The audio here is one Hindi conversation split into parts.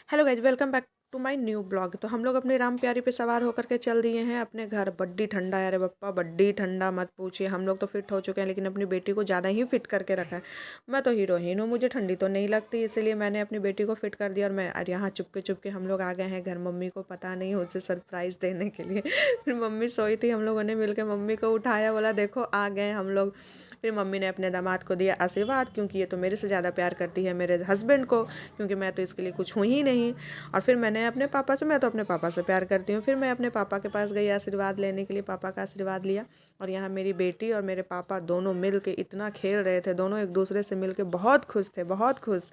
Hello guys, welcome back to my new blog. तो हम लोग अपने राम प्यारी पे सवार होकर के चल दिए हैं अपने घर। बड्डी ठंडा है, अरे बप्पा बड्डी ठंडा मत पूछिए। हम लोग तो फिट हो चुके हैं, लेकिन अपनी बेटी को ज़्यादा ही फिट करके रखा है। मैं तो हीरोइन हूँ, मुझे ठंडी तो नहीं लगती, इसीलिए मैंने अपनी बेटी को फिट कर दिया। और यहाँ चुपके चुपके हम लोग आ गए हैं घर। मम्मी को पता नहीं, उसे सरप्राइज़ देने के लिए। फिर मम्मी सोई थी, हम लोगों ने मिलकर मम्मी को उठाया, बोला देखो आ गए हम लोग। फिर मम्मी ने अपने दामाद को दिया आशीर्वाद, क्योंकि ये तो मेरे से ज़्यादा प्यार करती है मेरे हस्बैंड को, क्योंकि मैं तो इसके लिए कुछ हूँ ही नहीं। और फिर मैंने अपने पापा से, मैं तो अपने पापा से प्यार करती हूँ, फिर मैं अपने पापा के पास गई आशीर्वाद लेने के लिए, पापा का आशीर्वाद लिया। और यहाँ मेरी बेटी और मेरे पापा दोनों मिल के इतना खेल रहे थे, दोनों एक दूसरे से मिल के बहुत खुश थे, बहुत खुश।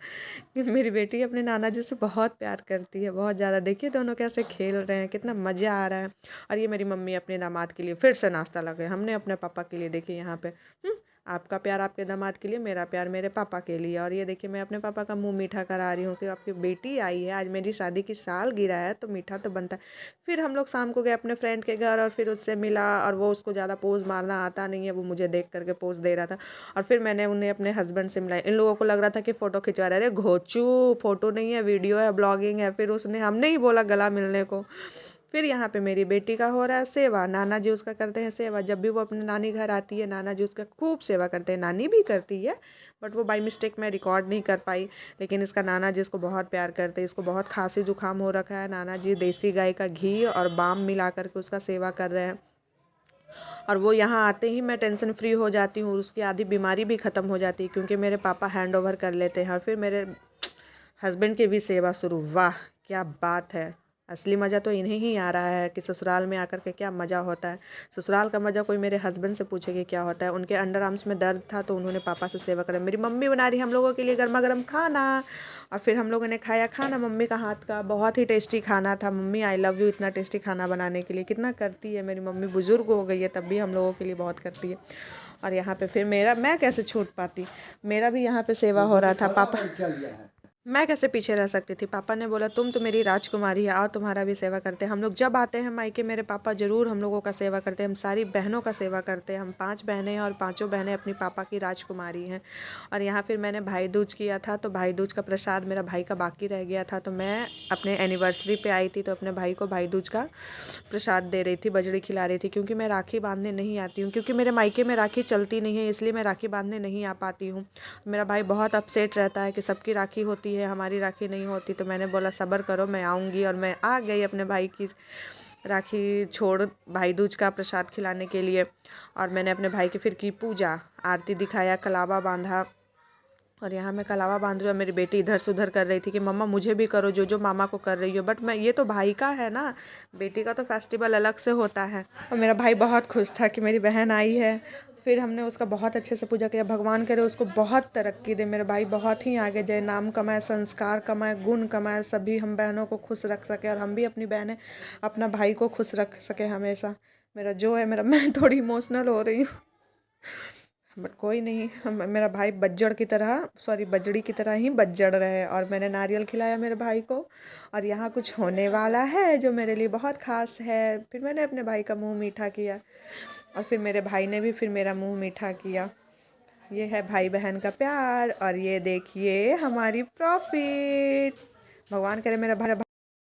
मेरी बेटी अपने नाना जी से बहुत प्यार करती है, बहुत ज़्यादा। देखिए दोनों कैसे खेल रहे हैं, कितना मज़ा आ रहा है। और ये मेरी मम्मी अपने दामाद के लिए फिर से नाश्ता लगे। हमने अपने पापा के लिए, देखिए यहाँ पे आपका प्यार आपके दामाद के लिए, मेरा प्यार मेरे पापा के लिए। और ये देखिए मैं अपने पापा का मुंह मीठा करा रही हूँ कि आपकी बेटी आई है, आज मेरी शादी की साल गिरा है, तो मीठा तो बनता है। फिर हम लोग शाम को गए अपने फ्रेंड के घर, और फिर उससे मिला। और वो, उसको ज़्यादा पोज मारना आता नहीं है, वो मुझे देख करके पोज दे रहा था। और फिर मैंने उन्हें अपने हस्बैंड से मिलाया। इन लोगों को लग रहा था कि फ़ोटो खिंचवा रहे। अरे घोचू, फ़ोटो नहीं है, वीडियो है, ब्लॉगिंग है। फिर उसने, हमने ही बोला गला मिलने को। फिर यहाँ पे मेरी बेटी का हो रहा है सेवा, नाना जी उसका करते हैं सेवा। जब भी वो अपने नानी घर आती है, नाना जी उसका खूब सेवा करते हैं। नानी भी करती है, बट वो बाई मिस्टेक मैं रिकॉर्ड नहीं कर पाई। लेकिन इसका नाना जी इसको बहुत प्यार करते हैं। इसको बहुत खांसी जुकाम हो रखा है, नाना जी देसी गाय का घी और बाम मिला करके उसका सेवा कर रहे हैं। और वो यहाँ आते ही मैं टेंशन फ्री हो जाती हूँ, उसकी आधी बीमारी भी ख़त्म हो जाती है, क्योंकि मेरे पापा हैंड ओवर कर लेते हैं। और फिर मेरे हस्बैंड की भी सेवा शुरू। वाह क्या बात है। असली मज़ा तो इन्हें ही आ रहा है कि ससुराल में आकर के क्या मज़ा होता है। ससुराल का मज़ा कोई मेरे हस्बैंड से पूछे कि क्या होता है। उनके अंडर आर्म्स में दर्द था, तो उन्होंने पापा से सेवा करा। मेरी मम्मी बना रही हम लोगों के लिए गर्मा गर्म खाना, और फिर हम लोगों ने खाया खाना मम्मी का हाथ का। बहुत ही टेस्टी खाना था। मम्मी आई लव यू, इतना टेस्टी खाना बनाने के लिए। कितना करती है मेरी मम्मी, बुजुर्ग हो गई है तब भी हम लोगों के लिए बहुत करती है। और यहाँ पे फिर मेरा, मैं कैसे छूट पाती, मेरा भी यहाँ पे सेवा हो रहा था। पापा, मैं कैसे पीछे रह सकती थी। पापा ने बोला तुम तो मेरी राजकुमारी है, आओ तुम्हारा भी सेवा करते हैं। हम लोग जब आते हैं मायके, मेरे पापा ज़रूर हम लोगों का सेवा करते हैं। हम सारी बहनों का सेवा करते हैं। हम 5 बहनें हैं, और पाँचों बहनें अपनी पापा की राजकुमारी हैं। और यहाँ फिर मैंने भाई दूज किया था, तो भाई दूज का प्रसाद मेरा भाई का बाकी रह गया था, तो मैं अपने एनिवर्सरी पे आई थी, तो अपने भाई को भाई दूज का प्रसाद दे रही थी, बजड़ी खिला रही थी। क्योंकि मैं राखी बांधने नहीं आती हूँ, क्योंकि मेरे मायके में राखी चलती नहीं है, इसलिए मैं राखी बांधने नहीं आ पाती हूँ। मेरा भाई बहुत अपसेट रहता है कि सबकी राखी होती है, हमारी राखी नहीं होती। तो मैंने बोला सब्र करो, मैं आऊँगी। और मैं आ गई अपने भाई की राखी छोड़ भाई दूज का प्रसाद खिलाने के लिए। और मैंने अपने भाई की फिर की पूजा, आरती दिखाया, कलावा बांधा। और यहाँ मैं कलावा बांध रही हूँ, मेरी बेटी इधर से उधर कर रही थी कि मम्मा मुझे भी करो जो जो मामा को कर रही हो। बट मैं, ये तो भाई का है ना, बेटी का तो फेस्टिवल अलग से होता है। और मेरा भाई बहुत खुश था कि मेरी बहन आई है। फिर हमने उसका बहुत अच्छे से पूजा किया। भगवान करे उसको बहुत तरक्की दे, मेरे भाई बहुत ही आगे जाए, नाम कमाए, संस्कार कमाए, गुण कमाए, सभी हम बहनों को खुश रख सके, और हम भी अपनी बहनें, अपना भाई को खुश रख सके हमेशा। मेरा जो है, मेरा मैं थोड़ी इमोशनल हो रही हूँ, बट कोई नहीं। मेरा भाई बज्जड़ की तरह, सॉरी बजड़ी की तरह ही बज्जड़ रहे। और मैंने नारियल खिलाया मेरे भाई को। और यहाँ कुछ होने वाला है जो मेरे लिए बहुत ख़ास है। फिर मैंने अपने भाई का मुंह मीठा किया, और फिर मेरे भाई ने भी फिर मेरा मुंह मीठा किया। ये है भाई बहन का प्यार। और ये देखिए हमारी प्रॉफिट। भगवान करे मेरा भाई